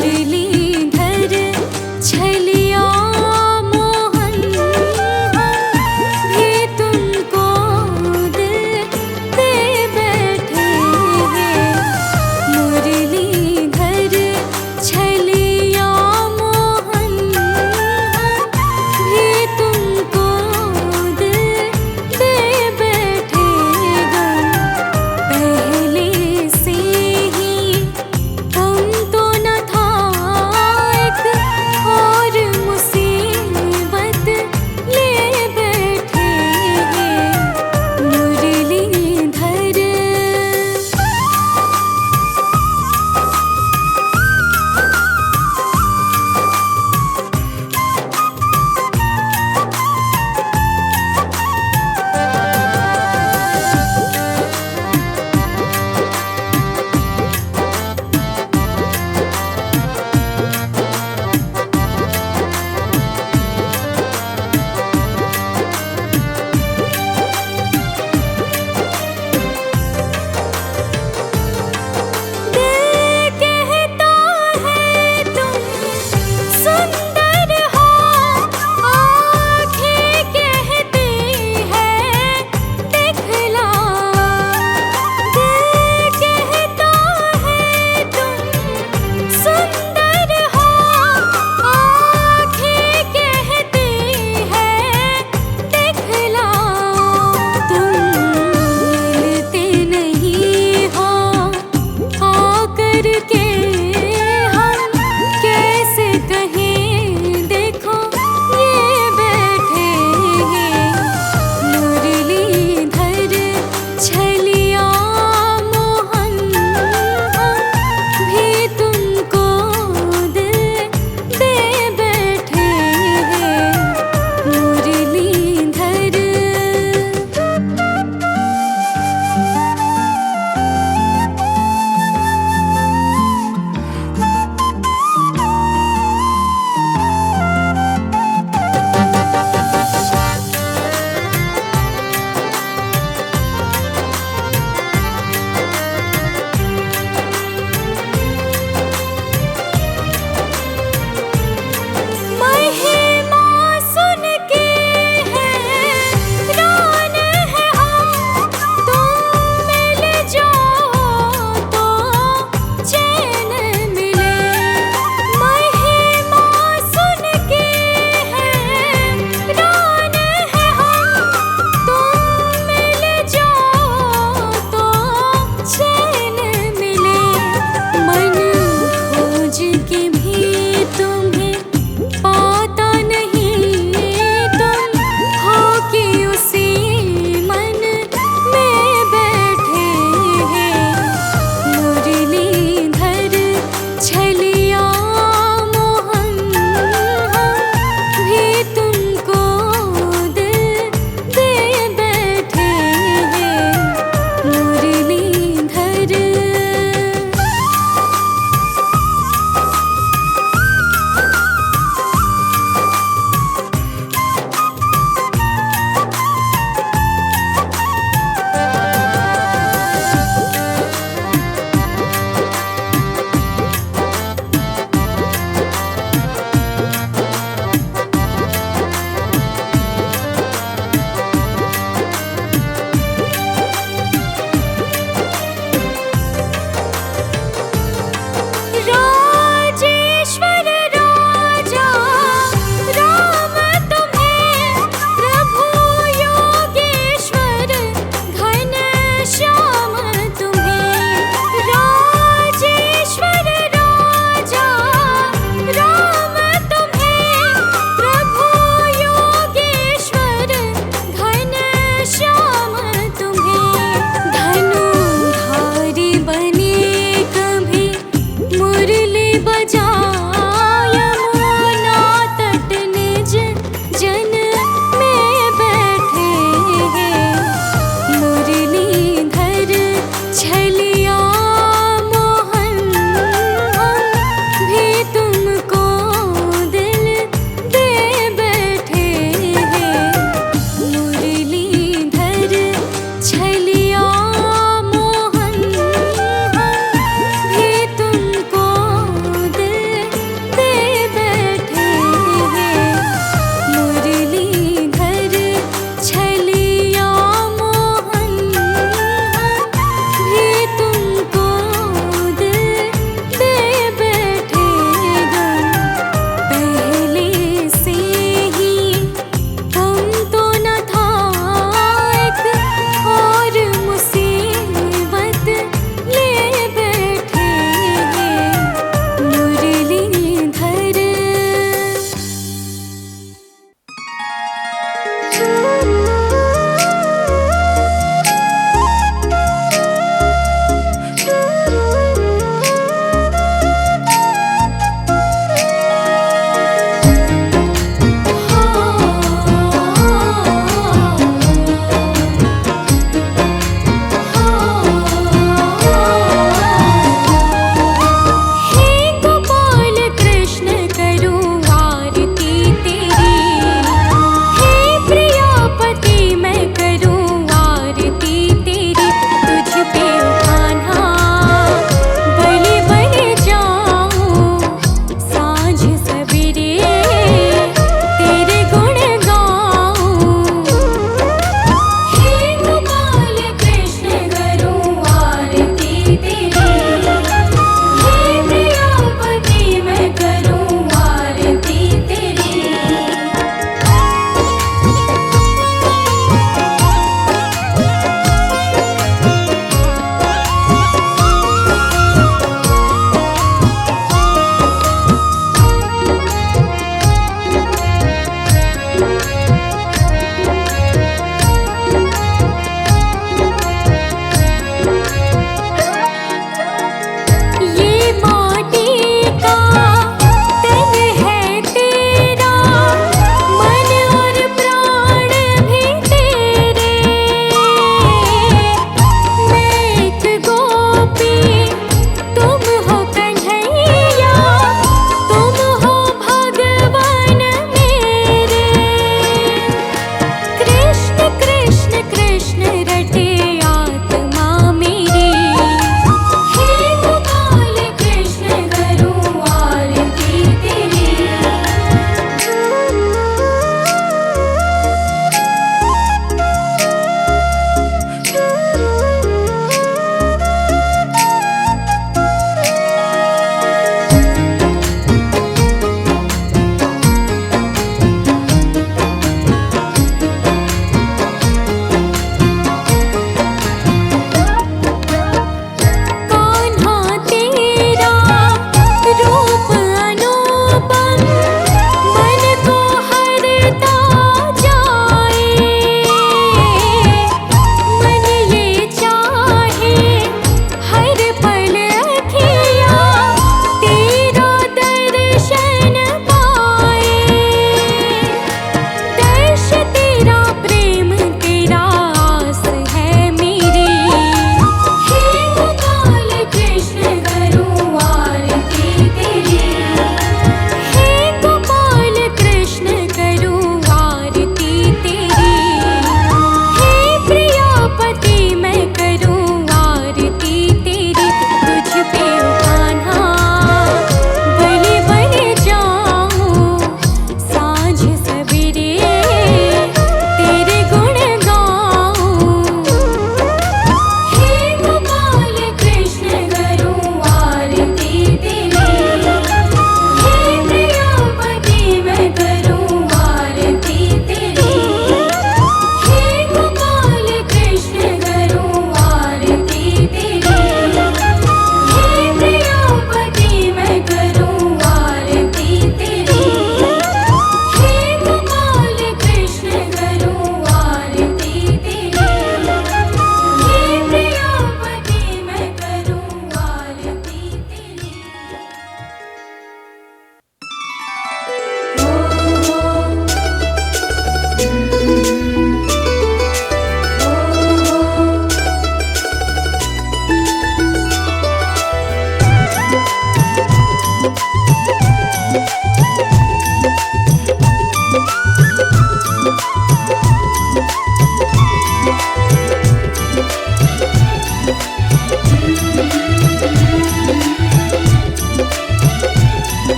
मुरलीधर छलिया मोहन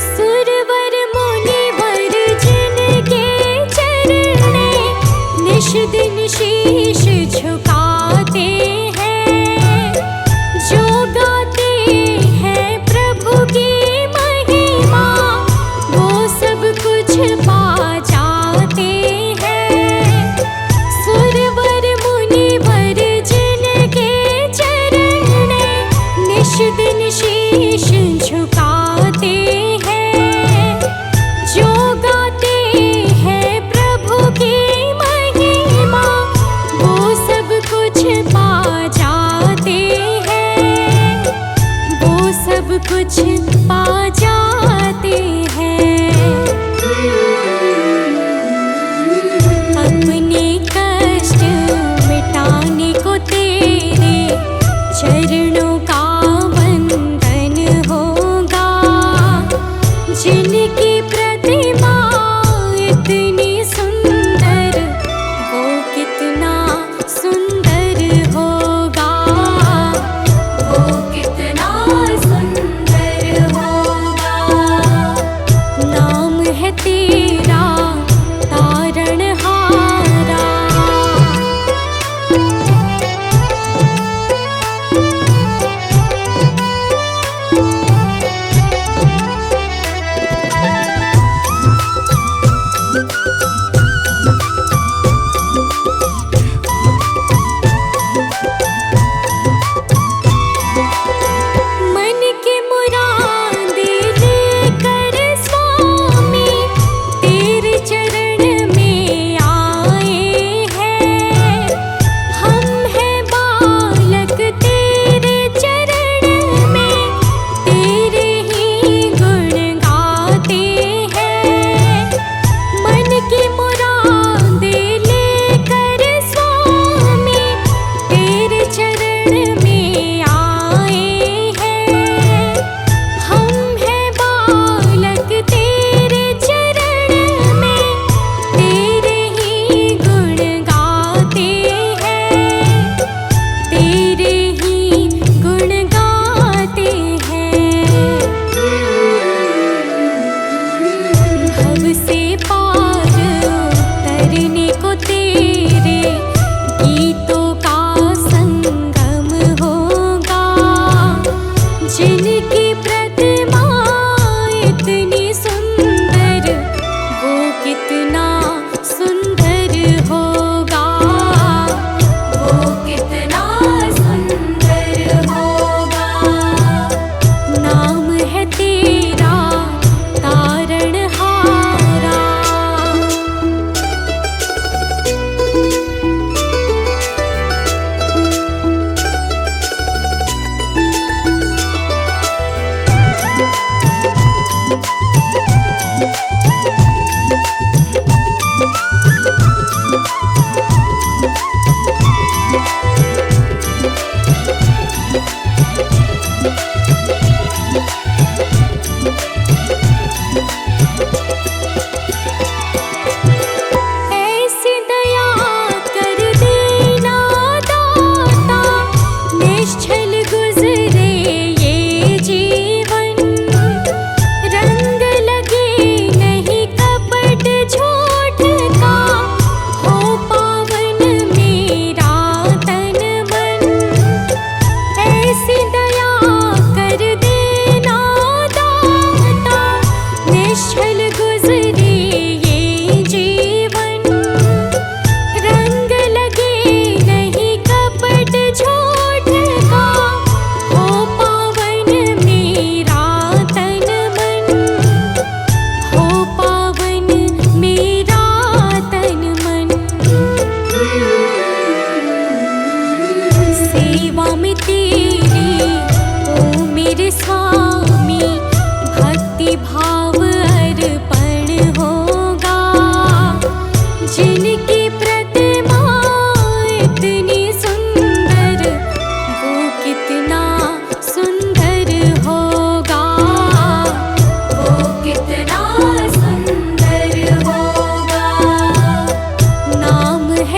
सुरवर मुनिवर जिनके चरणे निश दिन शीश झुकाते हैं, जो गाते हैं प्रभु की महिमा वो सब कुछ पा जाते हैं। सुरवर मुनिवर जिनके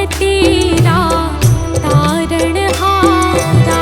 है तेरा तारणहारा।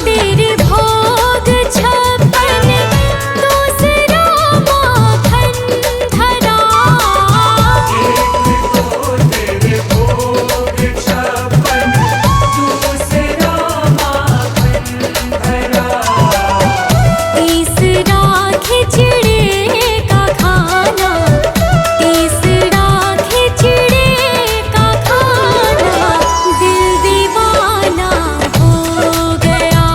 तेरे भोग छप्पन, दूसरा माखन धरा। एक तो तेरे भोग छप्पन, दूसरा माखन धरा। तीसरा खिचड़ी का खाना, तीसरा खिचड़ी का खाना, दिल दीवाना हो गया।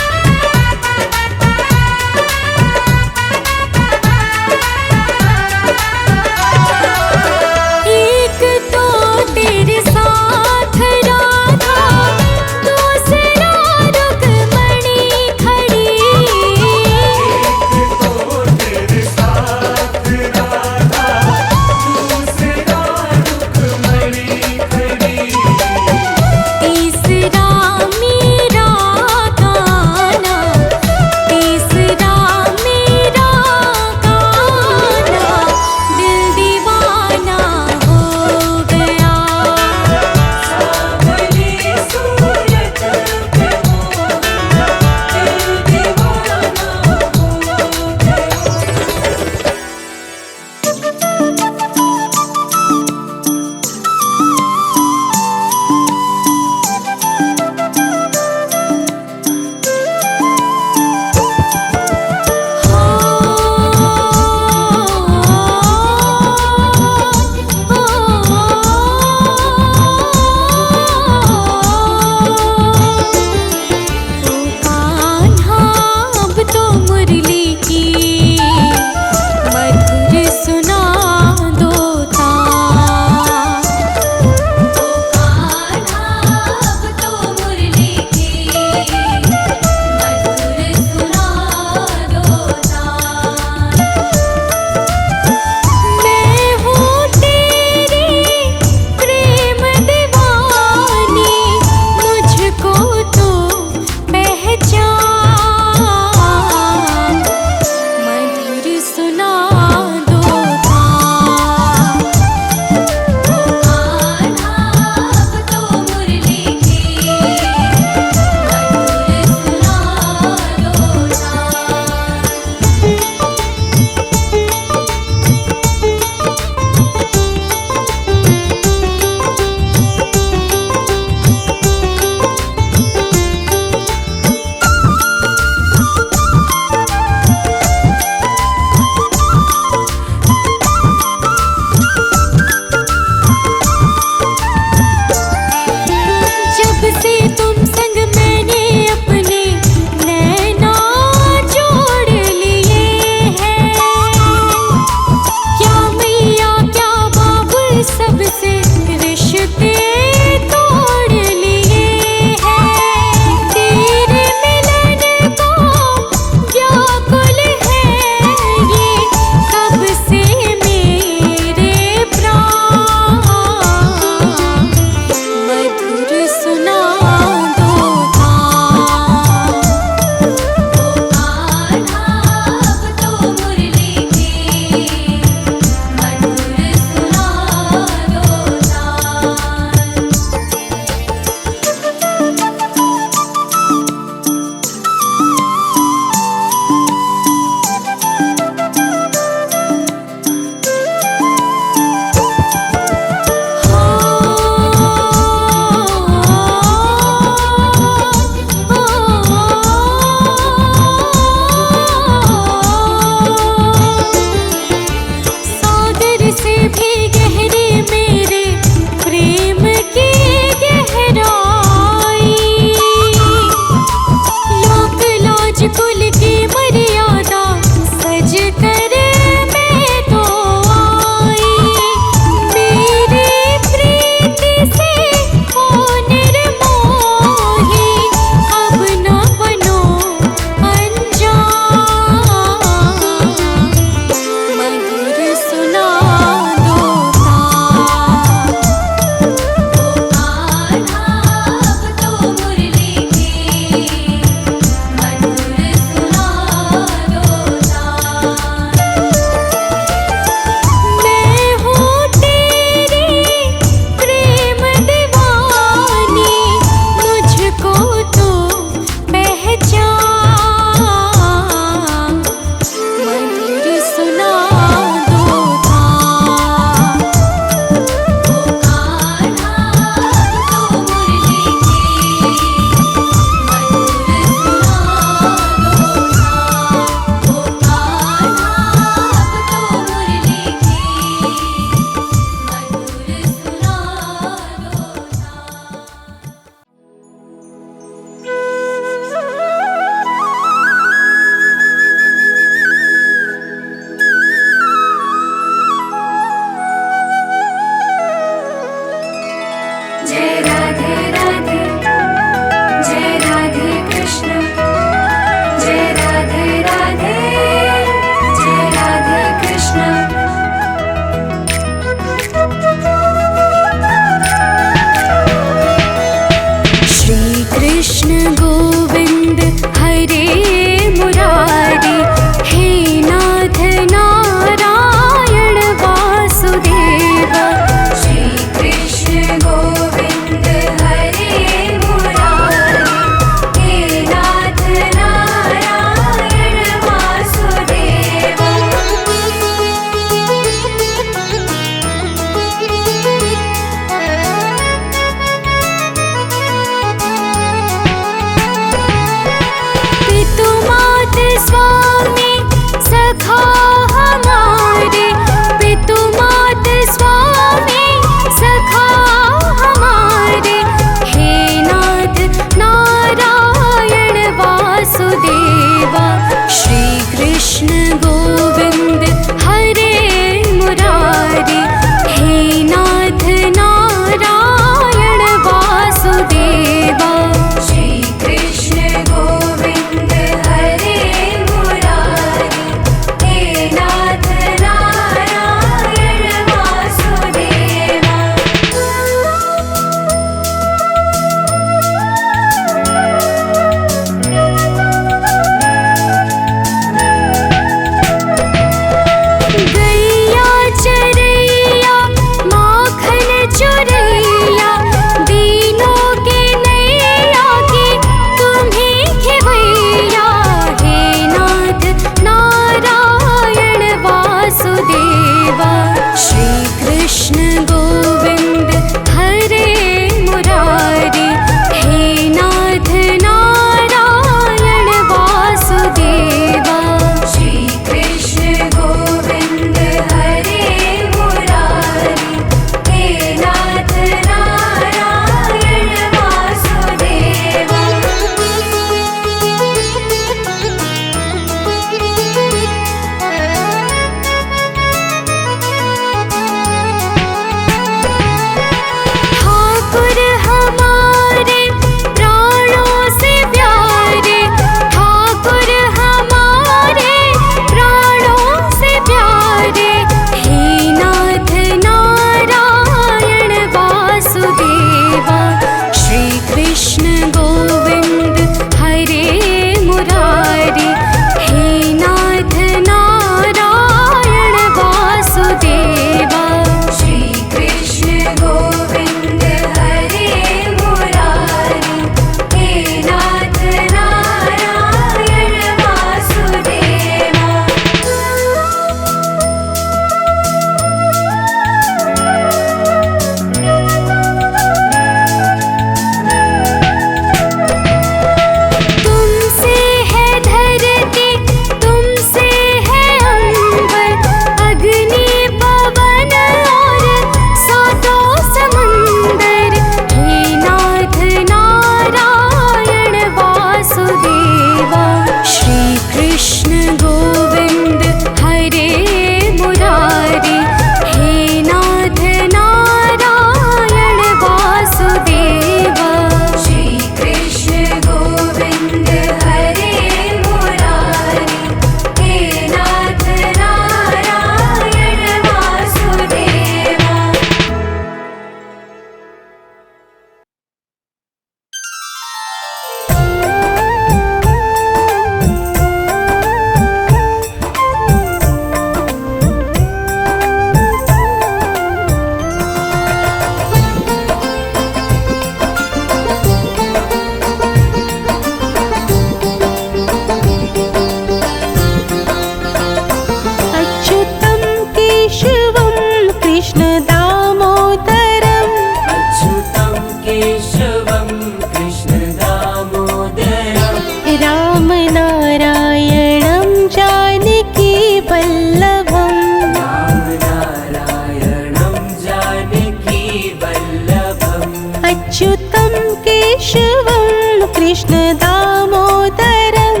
राम नारायणं जानकी वल्लभम् राम नारायणं जानकी वल्लभम् अच्युतं केशवं कृष्ण दामोदरं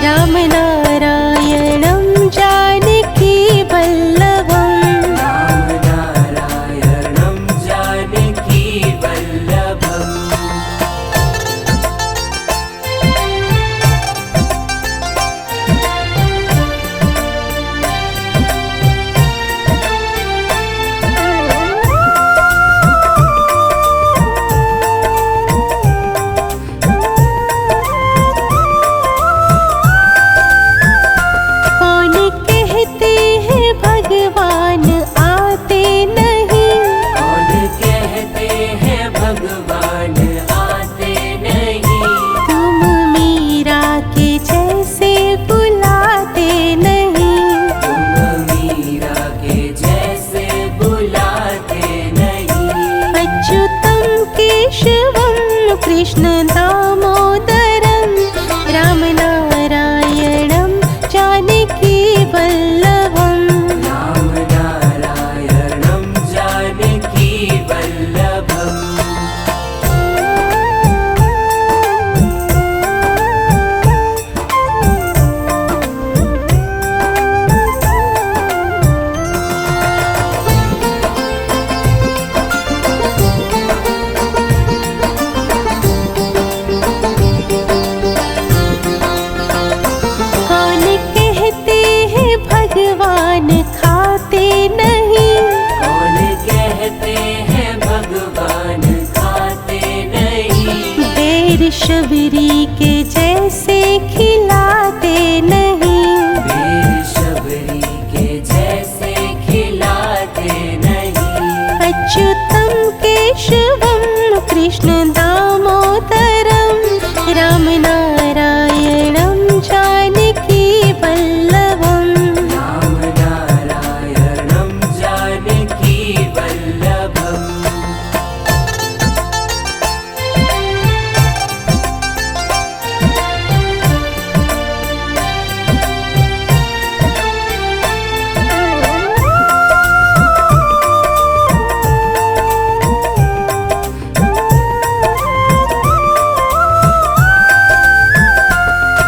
राम नारायणं जानकी वल्लभम् राम नारायणं जानकी वल्लभम् कौन कहते हैं भगवान आते नहीं कौन कहते हैं भगवान आते नहीं तुम मीरा के जैसे बुलाते नहीं तुम मीरा के जैसे बुलाते नहीं अच्युतं केशवं कृष्ण दामोदरं राम नारायणं जानकी वल्लभम् राम नारायणं जानकी वल्लभम् कौन कहते हैं भगवान खाते नहीं कौन कहते हैं भगवान खाते नहीं बेर शबरी के जैसे खिलाते नहीं बेर शबरी के जैसे खिलाते नहीं अच्युतं केशवं कृष्ण दामोदरं राम नारायणं जानकी वल्लभम् राम नारायणं जानकी वल्लभम्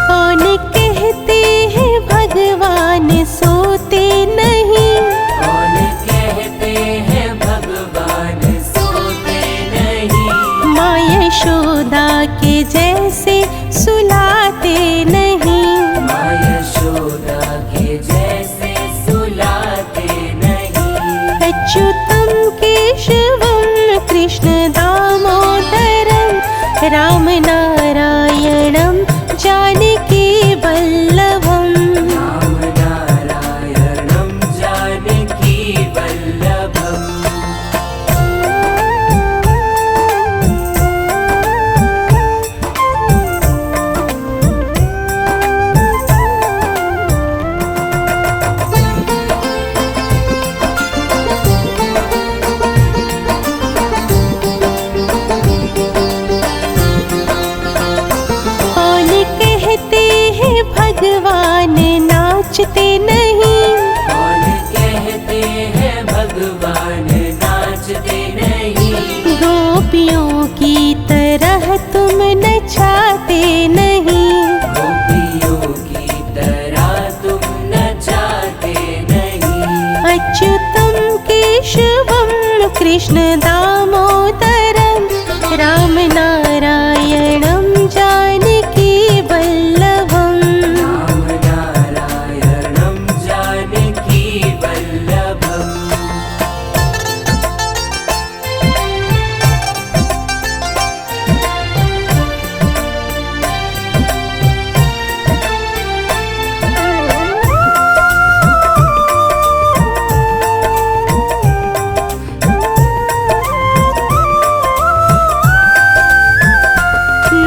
कौन कहते हैं भगवान सोते नहीं कौन कहते हैं भगवान सोते नहीं माँ यशोदा के जैसे सुलाते नहीं माँ यशोदा के जैसे सुलाते नहीं अच्युतं केशवं कृष्ण दामोदरं राम नारायणं जानकी वल्लभम् राम नारायणं जानकी वल्लभम् कौन कहते हैं भगवान नाचते नहीं कौन कहते हैं भगवान नाचते नहीं गोपियों की तरह तुम नचाते नहीं गोपियों की तरह तुम नचाते नहीं अच्युतं केशवं कृष्ण दामोदरं राम नारायणं जानकी वल्लभम् राम नारायणं जानकी वल्लभम्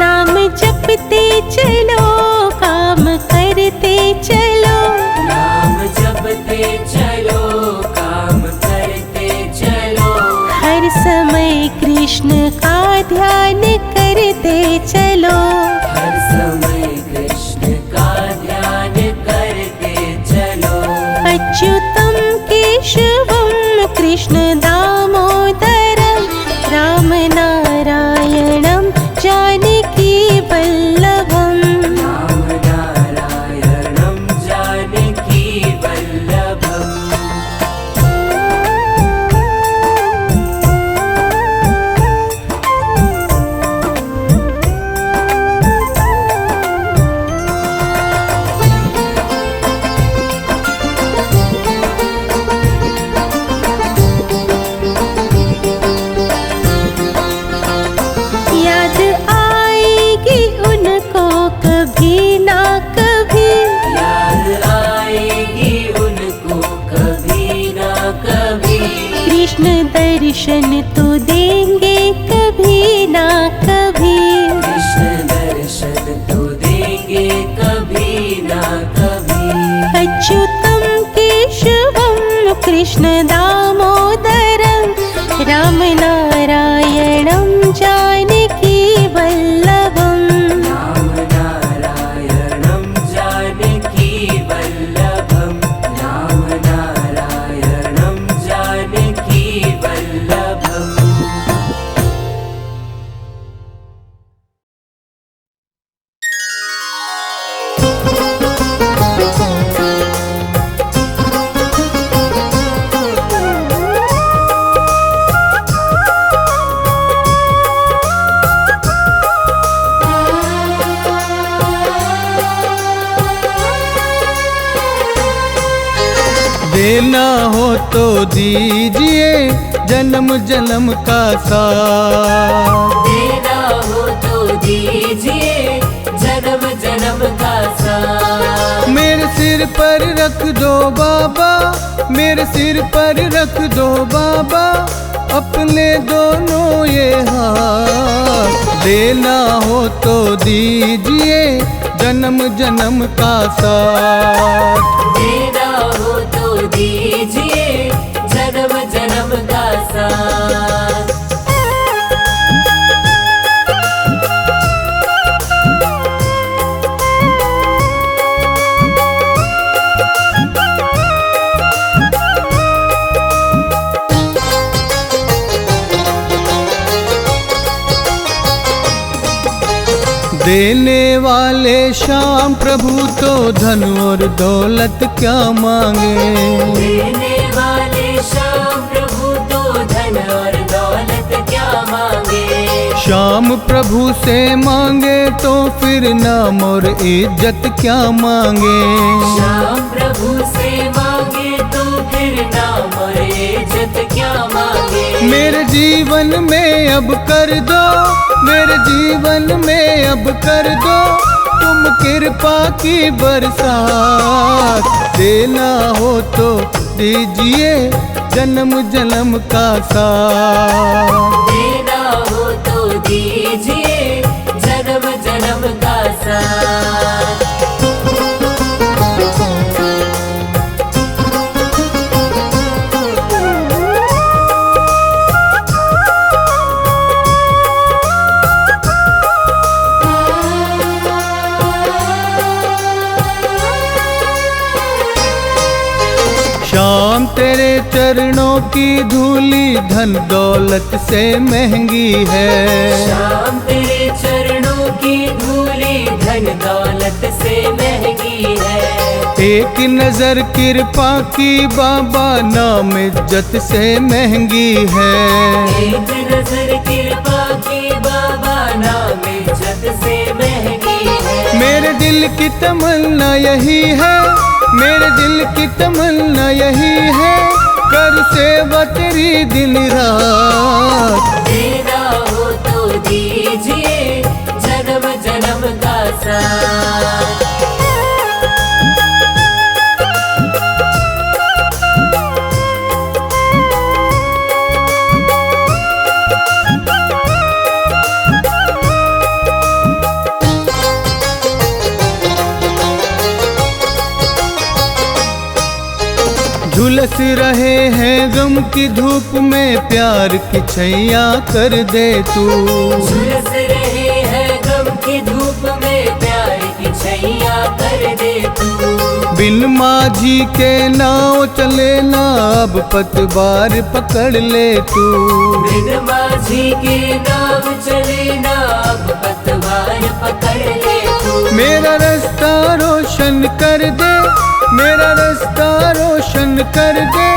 नाम जपते चलो काम करते चलो नाम जपते चलो काम करते चलो हर समय कृष्ण का ध्यान करते चलो हर समय अच्युतं केशवं कृष्ण दामोदरं रामनारायणं जानकी वल्लभम् राम नारायणं जानकी वल्लभं राम नारायणं जानकी वल्लभम् देना हो तो दीजिए जन्म जन्म का साथ। देना हो तो दीजिए जन्म जन्म का साथ। मेरे सिर पर रख दो बाबा, मेरे सिर पर रख दो बाबा, अपने दोनों ये हाथ। देना हो तो दीजिए जन्म जन्म का साथ। देना हो तो दीजिए जन्म जन्म का साथ। देने वाले श्याम प्रभु तो धन और दौलत क्या मांगे। देने वाले श्याम प्रभु तो धन और दौलत क्या मांगे। श्याम प्रभु से मांगे तो फिर नाम और इज्जत क्या मांगे। श्याम प्रभु से मांगे तो फिर नाम और इज्जत क्या मांगे। मेरे जीवन में अब कर दो, मेरे जीवन में अब कर दो तुम कृपा की बरसात। देना हो तो दीजिए जन्म जन्म का साथ। देना हो तो दीजिए जन्म जन्म का साथ। श्याम तेरे चरणों की धूली धन दौलत से महंगी है। श्याम तेरे चरणों की धूली धन दौलत से महंगी है। एक नजर कृपा की बाबा नाम इज्जत से महंगी है। एक नजर कृपा की बाबा नाम इज्जत से महंगी है। मेरे दिल की तमन्ना यही है, मेरे दिल की तमन्ना यही है, कर सेवा तेरी दिन रात। देना हो तो दीजिए जन्म जन्म का साथ। झुलस रहे हैं गम की धूप में प्यार की छैया कर दे तू। झुलस रहे हैं गम की धूप में प्यार की छैया कर दे तू। बिन माझी के नाव चले ना अब पतवार पकड़ ले तू। बिन माझी के नाव चले ना अब पतवार पकड़ ले तू। मेरा रास्ता रोशन कर दे, मेरा रास्ता रोशन कर दे,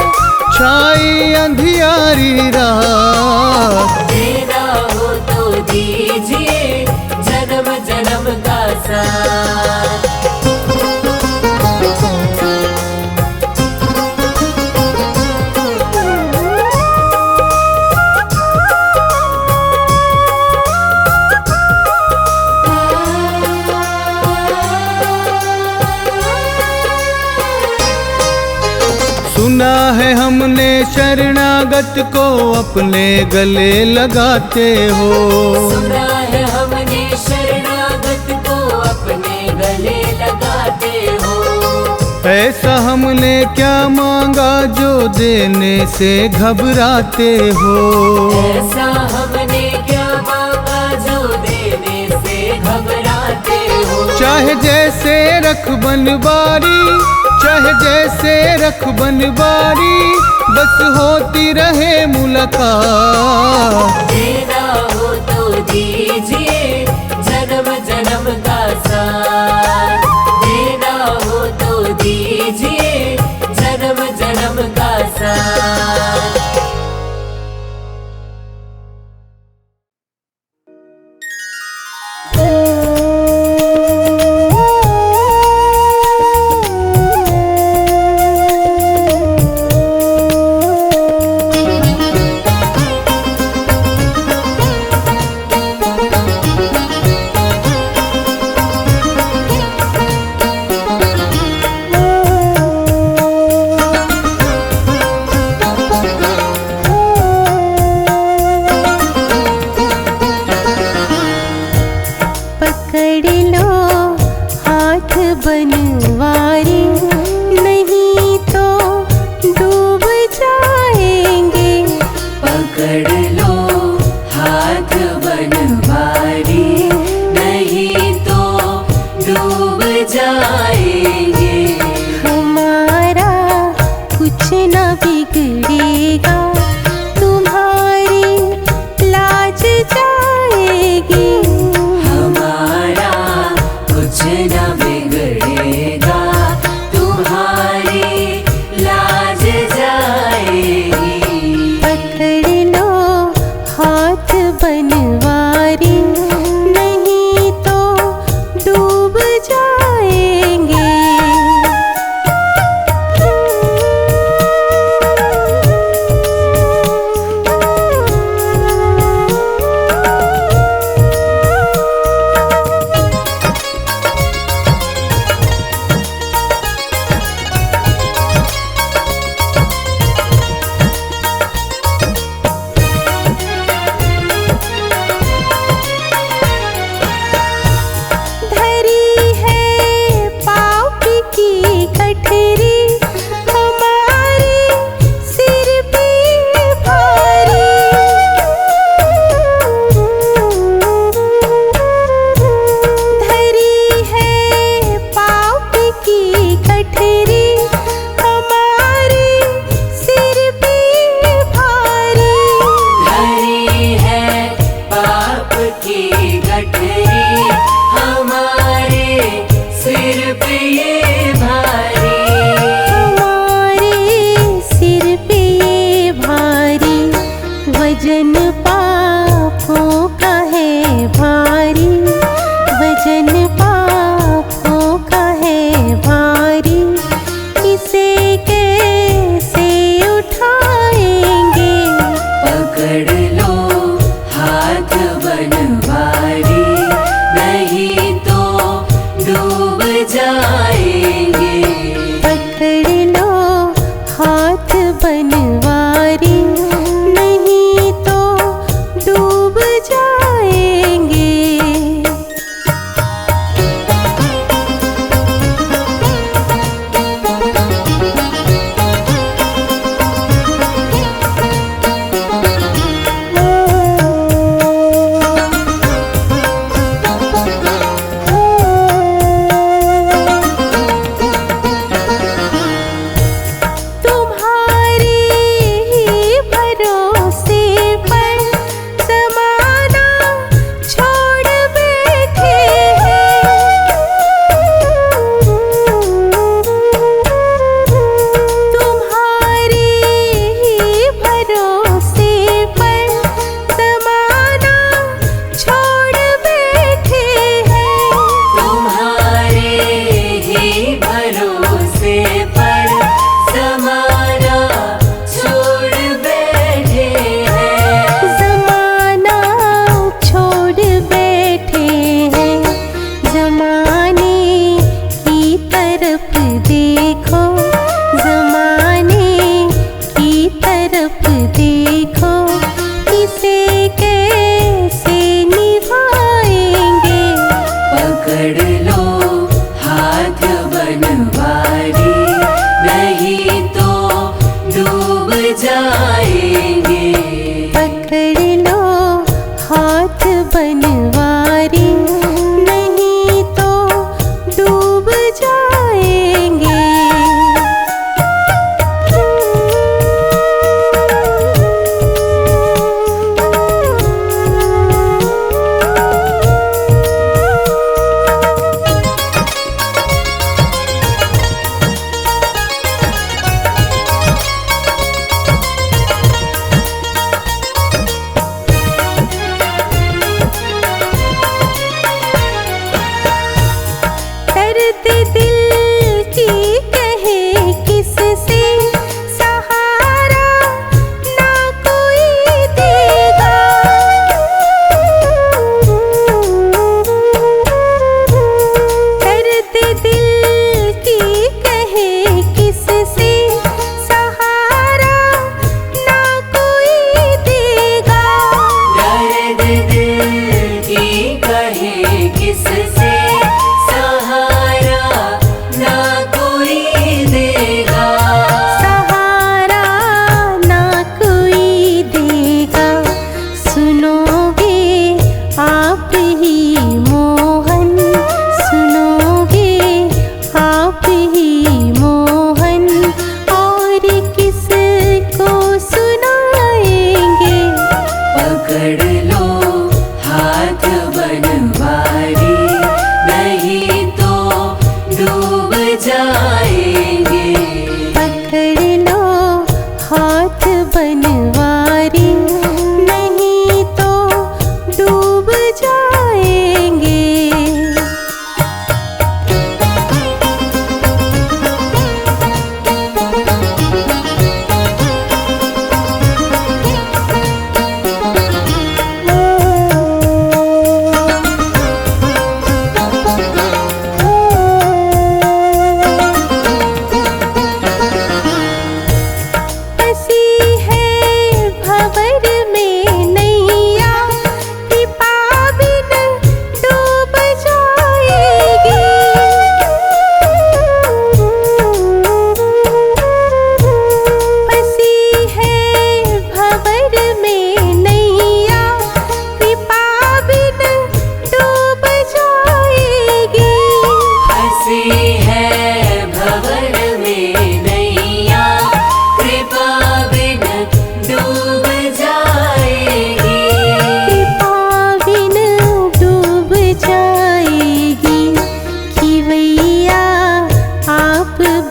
छाई अंधियारी रात। देना हो तो दीजिए जन्म जन्म का साथ। सुना है हमने शरणागत को अपने गले लगाते हो। सुना है हमने शरणागत को अपने गले लगाते हो। है ऐसा हमने क्या मांगा जो देने से घबराते हो। ऐसा हमने क्या मांगा जो देने से घबराते हो। चाहे जैसे रख बनवारी, चाहे जैसे रख बनवारी, बस होती रहे मुलाकात। देना हो तो दीजिए जन्म जन्म का साथ। देना हो तो दीजिए जन्म जन्म का साथ। बनवारी, नहीं तो डूब जाएंगे। पकड़ लो हाथ बनवारी, नहीं तो डूब जाएंगे। हमारा कुछ न बिगड़ेगा, तुम्हारी लाज जाएगी। हमारा कुछ न बिगड़ेगा, तुम्हारी लाज जाएगी। पकड़ लो हाथ बनवारी, नहीं तो डूब जाएंगे। वजन पापों का है भारी, वजन पापों का है भारी, इसे कैसे उठाएंगे। पकड़ लो हाथ बनवारी, नहीं तो डूब जाएंगे। पकड़ लो हाथ बनवारी, नहीं तो डूब जाएंगे।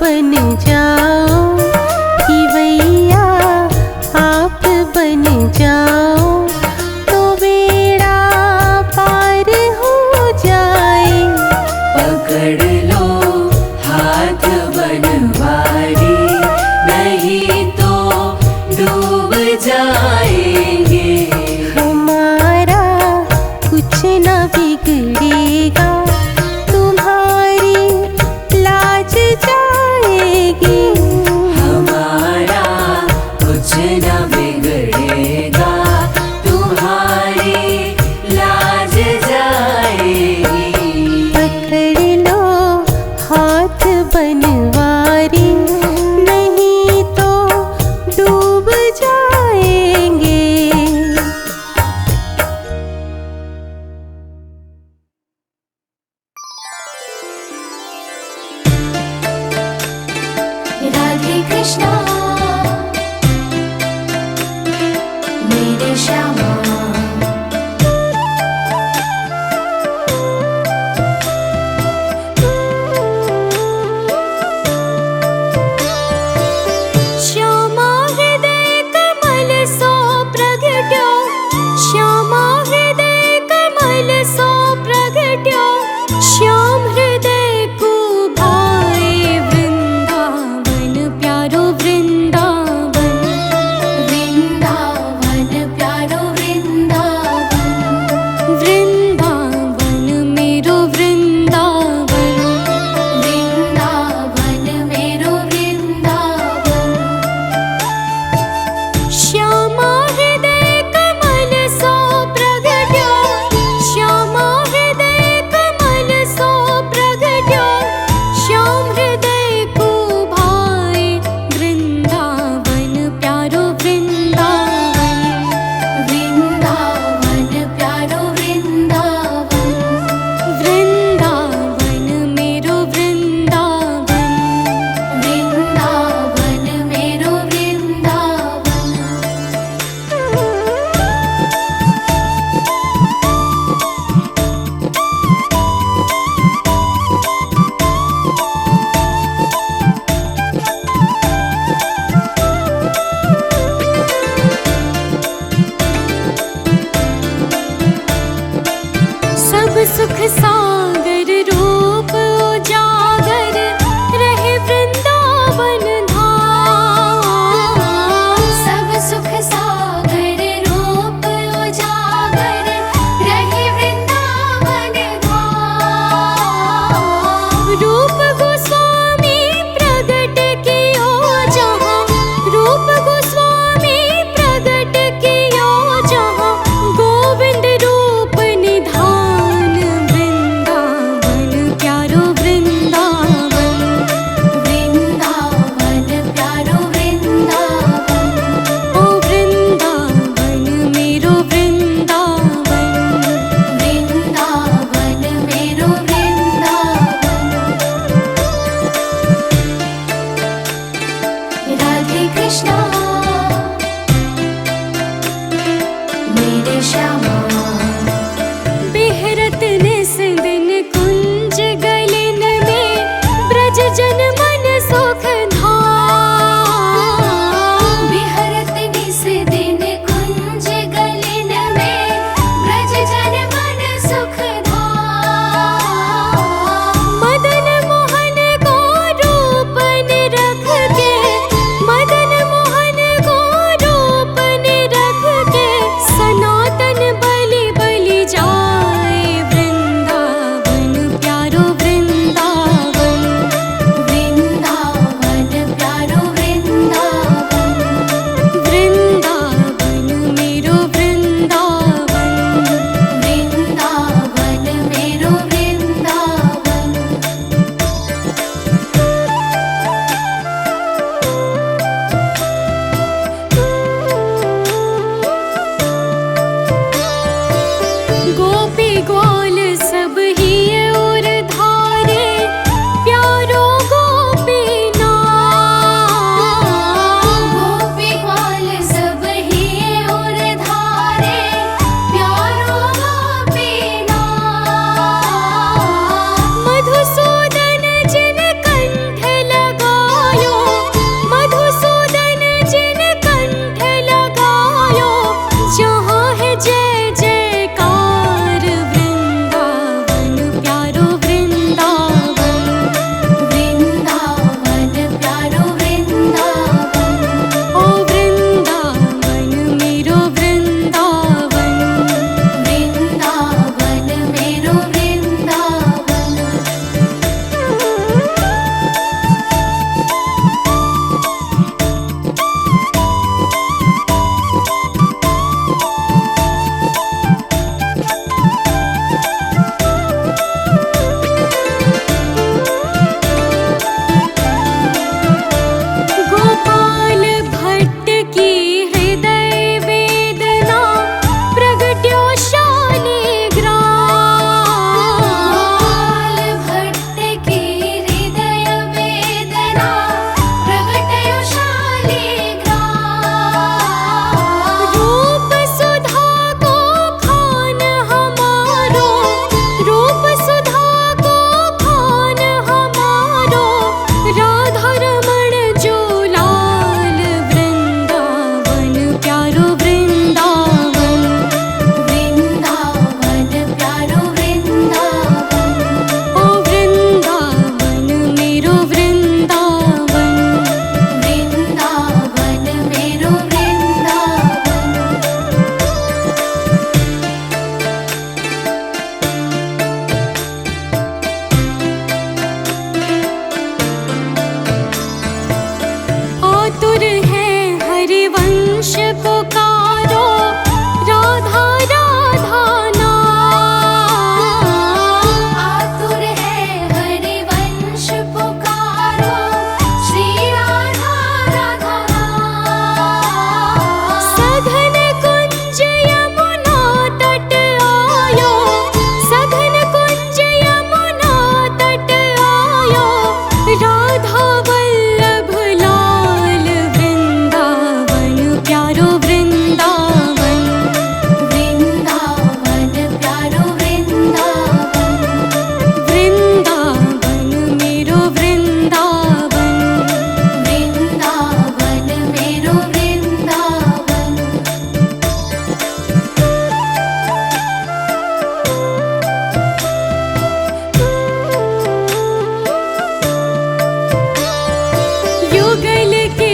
बन जाओ, खिवैया आप बन जाओ, तो बेड़ा पार हो जाए। पकड़ लो हाथ बनवारी, नहीं तो डूब जाएंगे। हमारा कुछ न बिगड़ेगा, तुम्हारी लाज जाएगी। हमारा कुछ न बिगड़ेगा, तुम्हारी लाज जाएगी। पकड़ लो हाथ बनवारी, नहीं तो डूब जाएंगे। राधे कृष्णा मेरे श्यामा, श्यामा हृदय कमल सो प्रगट्यो, श्यामा हृदय कमल सो प्रगट्यो, श्याम हृदय को भाए वृंदावन प्यारो वृंदावन, वृंदावन प्यारो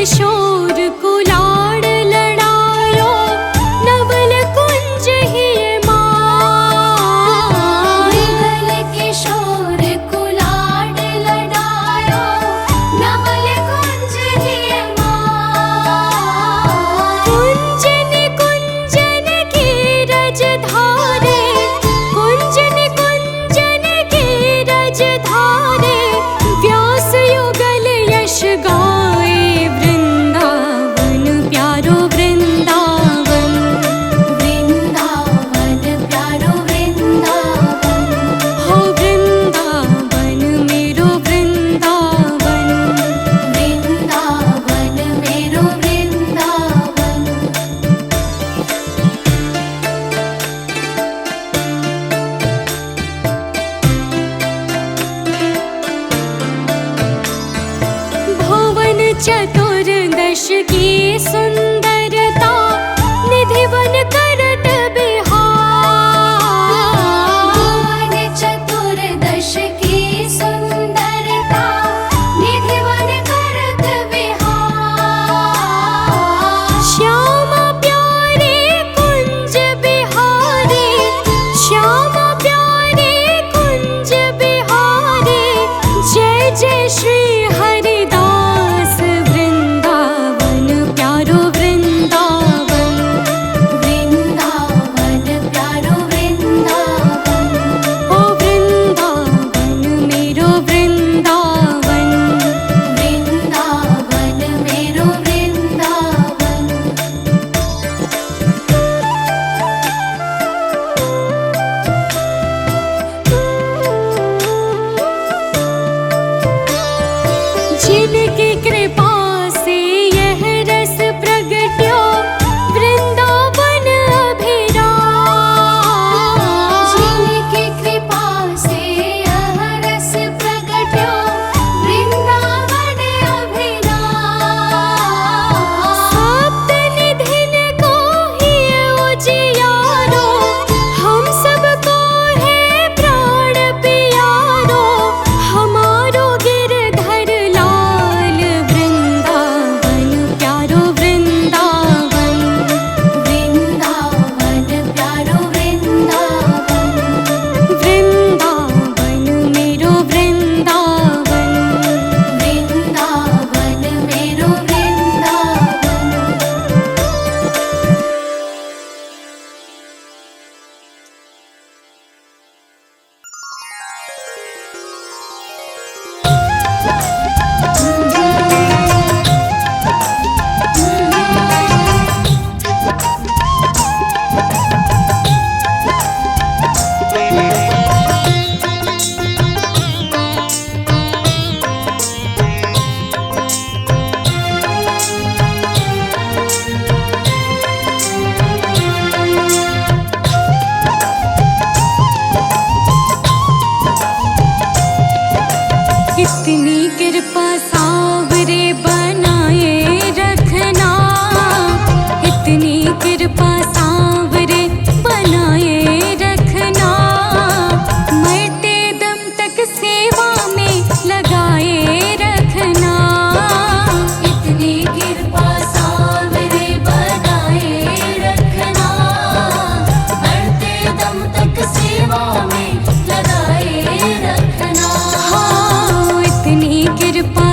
किशोर कुलाड़ लड़ायो नवल कुंज ही माँ। मुगल किशोर कुलाड़ लड़ायो नवल कुंज ही माँ। कुंजन कुंजन की रज धारे, कुंजन कुंजन की रज धारे, व्यास युगल यश गाए वृंदावन प्यारो वृंदावन। वृंदावन प्यारो वृंदावन, हो वृंदावन मेरो वृंदावन। वृंदावन मेरो वृंदावन। भुवन चतुर्दश की सुंदरता, निधिवन करत बिहार। भुवन चतुर्दश की सुंदरता, निधिवन करत बिहार। श्यामा प्यारे कुंज बिहारी, श्यामा प्यारे कुंज बिहारी। जय जय श्री हरिदास वृंदावन प्यारो वृंदावन। वृंदावन प्यारो वृंदावन, ओ वृंदावन मेरो वृंदावन। वृंदावन मेरो वृंदावन। जिनकी कृपा से यह रस प्रगट्यो वृंदावन अभिराम। जिनकी कृपा से यह रस प्रगट्यो वृंदावन अभिराम। सप्त निधिन को ही उजियारो, हम सबको है प्राण पियारो। हमारो गिरधर लाल वृंदावन प्यारो वृंदावन। वृंदावन प्यारो वृंदावन। वृंदावन मेरो वृंदावन। वृंदावन मेरो वृंदावन। इतनी कृपा सावरे बनाए रखना, इतनी कृपा सावरे बनाए रखना। मरते दम तक सेवा में लगाए रखना। इतनी कृपा सावरे बनाए रखना, मरते दम तक सेवा में लगाए रखना। हाँ, इतनी कृपा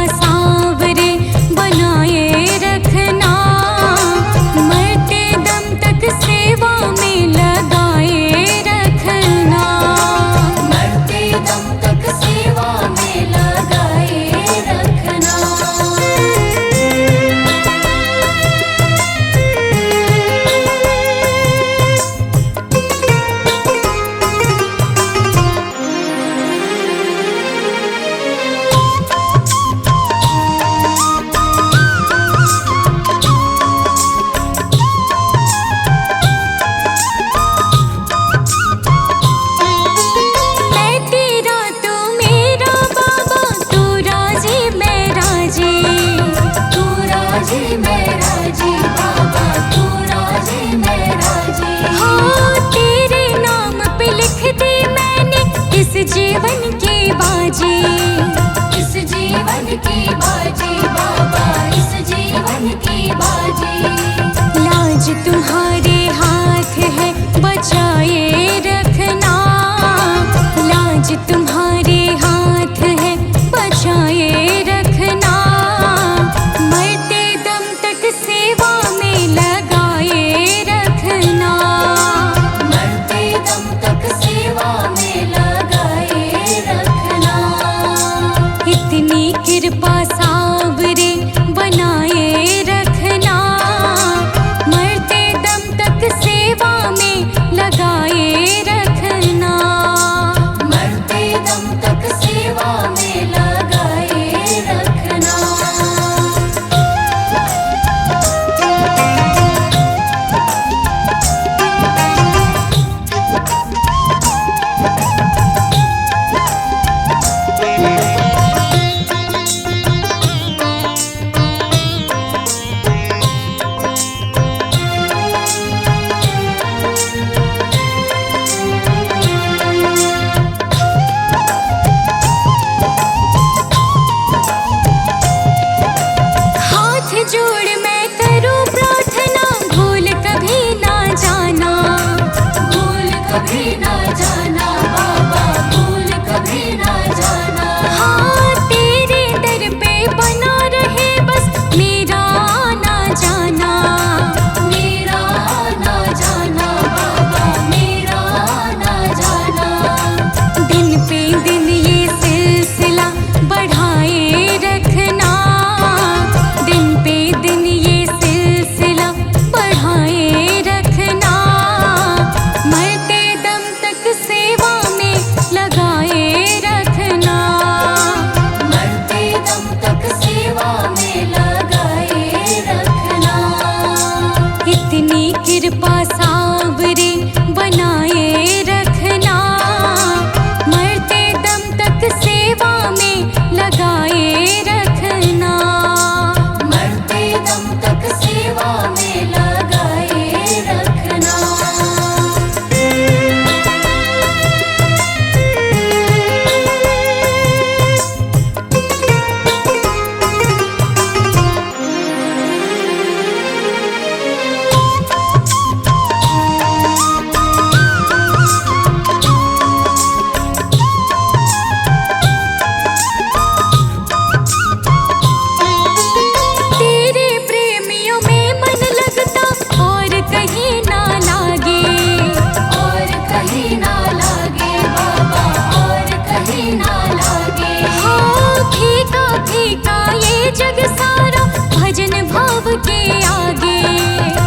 फीका ये जग सारा भजन भाव के आगे,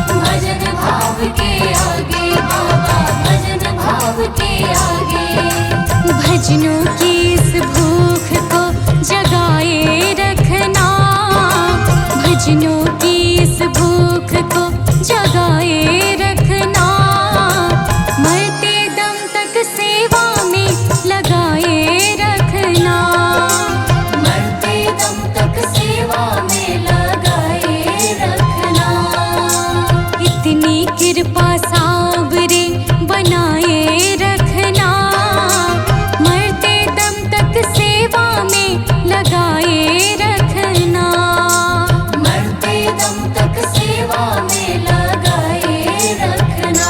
भजन भाव के आगे बाबा, भजन भाव के आगे। भजनों की इस भूख को जगाए रखना, भजनों की इस भूख को जगाए रखना, मरते दम तक सेवा में लगाए रखना, मरते दम तक सेवा में लगाए रखना। इतनी कृपा सावरे बनाए रखना, मरते दम तक सेवा में लगाए रखना, मरते दम तक सेवा में लगाए रखना।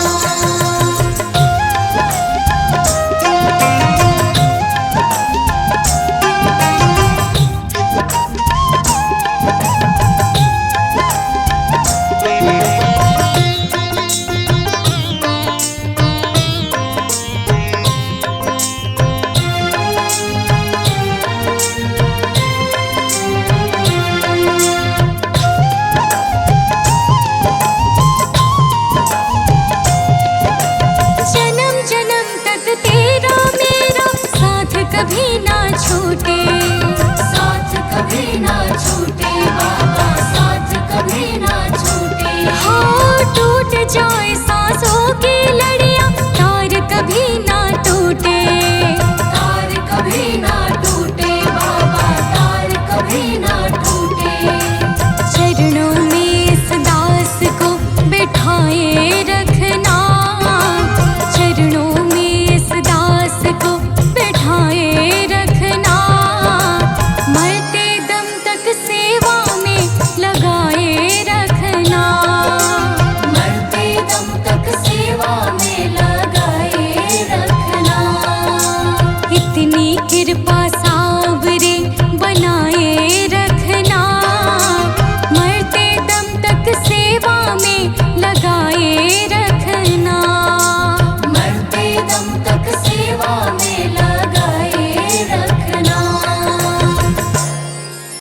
जन्म जन्म तक तेरा मेरा साथ कभी ना छूटे, साथ कभी ना छूटे बाबा, साथ कभी ना छूटे। हो टूट जाए सांसों की लड़ियां, तार कभी ना टूटे, तार कभी ना टूटे बाबा, तार कभी ना टूटे। चरणों में इस दास को बिठाए रखना, चरणों में इस दास को बिठाए रखना, मरते दम तक सेवा में लगाए रखना, मरते दम तक सेवा में लगाए रखना। इतनी कृपा सावरे बनाए रखना, मरते दम तक सेवा में